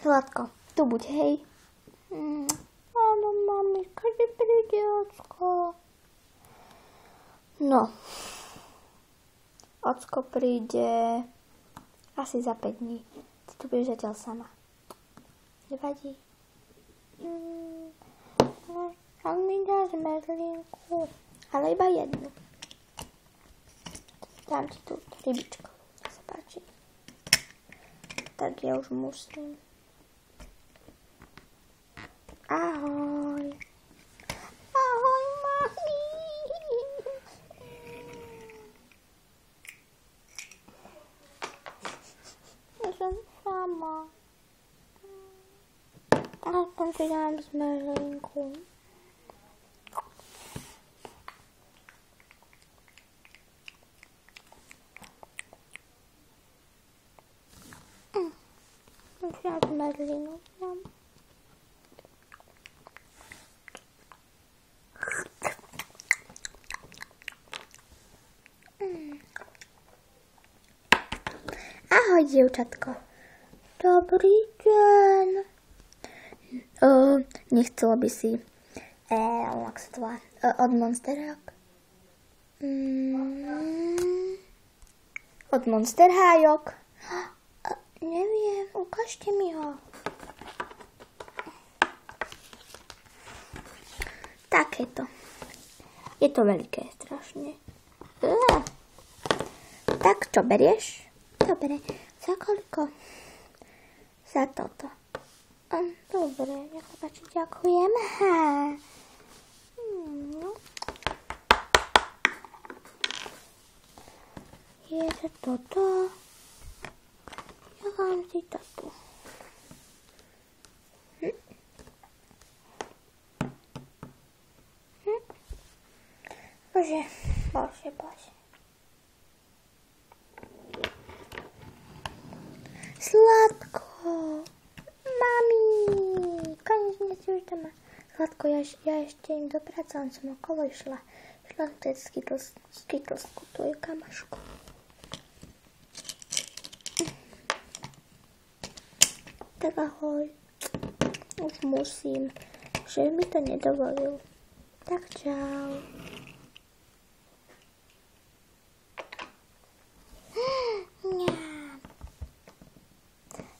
Zlatko, tu buď, hej. Áno, mami, kedy príde ocko? No, ocko príde asi za 5 dní. Ty tu budeš zatiaľ sama. Nevadí. On mi dá zmrzlinku, ale iba jednu. Dám ti tú rybičku, nech sa páči. Tak ja už musím. Ahoj. Ahoj, mami. Ja som sama. Aspoň si dám zmrzlinku. Ja zmrzlinu dám. Ahoj, dievčatko. Dobrý deň. Nechcela by si, jak sa to volá, od Monster Rock? Od Monster Hájok? Neviem, ukážte mi ho. Takéto. Je to veľké, strašne. Tak, čo berieš? Dobre, za koľko? Za toto. Dobre, nech sa páči, ďakujem. No. Je to toto. Ja dám si toto. Bože. Zlatko. Mami. Konečne si už doma. Zlatko, ja ešte im do práce, len som okolo išla. Šla som teď skytlsku tvoju kamašku. Tak ahoj. Už musím. Šéf mi to nedovolil. Tak čau.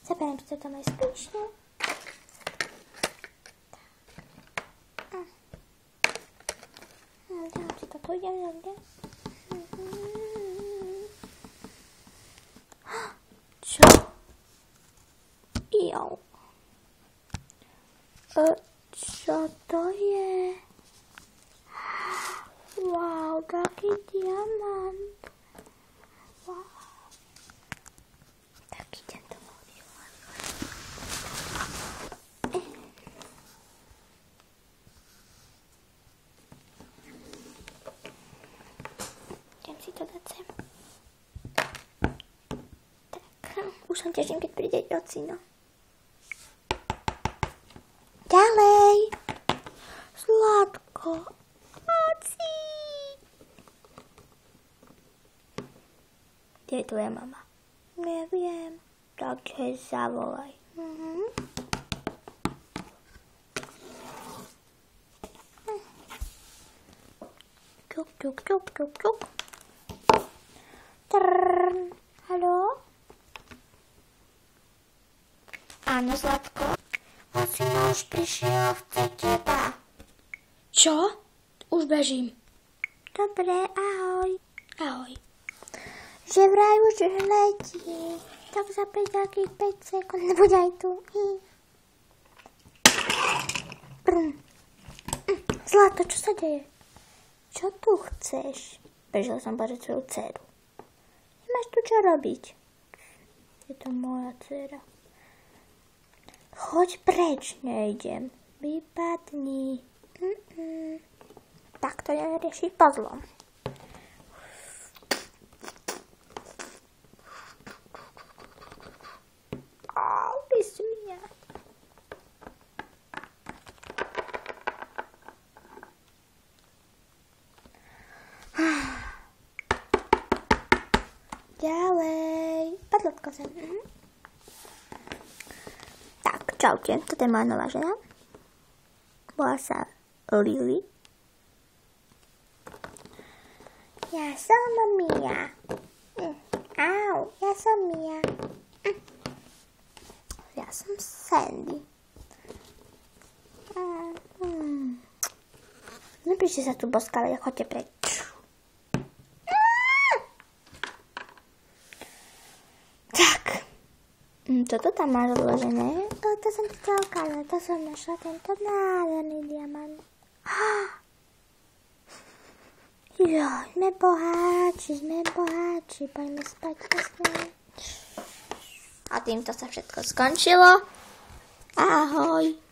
Zaberiem si to tam aj spíš, ne? Dám si to, idem. Čo? Jo. Čo to je? Wow, taký diamant. Wow. Tak idem to rýchlo. Idem si to dať sem. Tak, už sa teším, keď príde ocino. Ďalej. Zlatko. Oci. Kde je tvoja mama? Neviem. Tak jej zavolaj. Čuk. Trrrn. Haló? Áno, Zlatko. Ocino už prišiel, chce teba. Čo? Už bežím. Dobre, ahoj. Ahoj. Že vraj už letí. Tak za 5 sekúnd nebuď aj tu. Zlato, čo sa deje? Čo tu chceš? Prišiel som pozrieť svoju dceru. Nemáš tu čo robiť. Je to moja dcera. Choď preč, nejdem. Vypadni. Tak to neriešiť puzzlom. Vysmia. Ďalej. Padlotko sem. Tak. Čaute, toto je moja nová žena. Volá sa Lily. Ja som Mia. Au, ja som Mia. Ja som Sandy. Nepríšte sa tu boskali, choďte preč. Tak. Toto tam máš odložené? To som ti chcela ukázať. To som našla tento nádherný diamant. Joj, sme boháči. Poďme spať presne. A týmto sa všetko skončilo. Ahoj.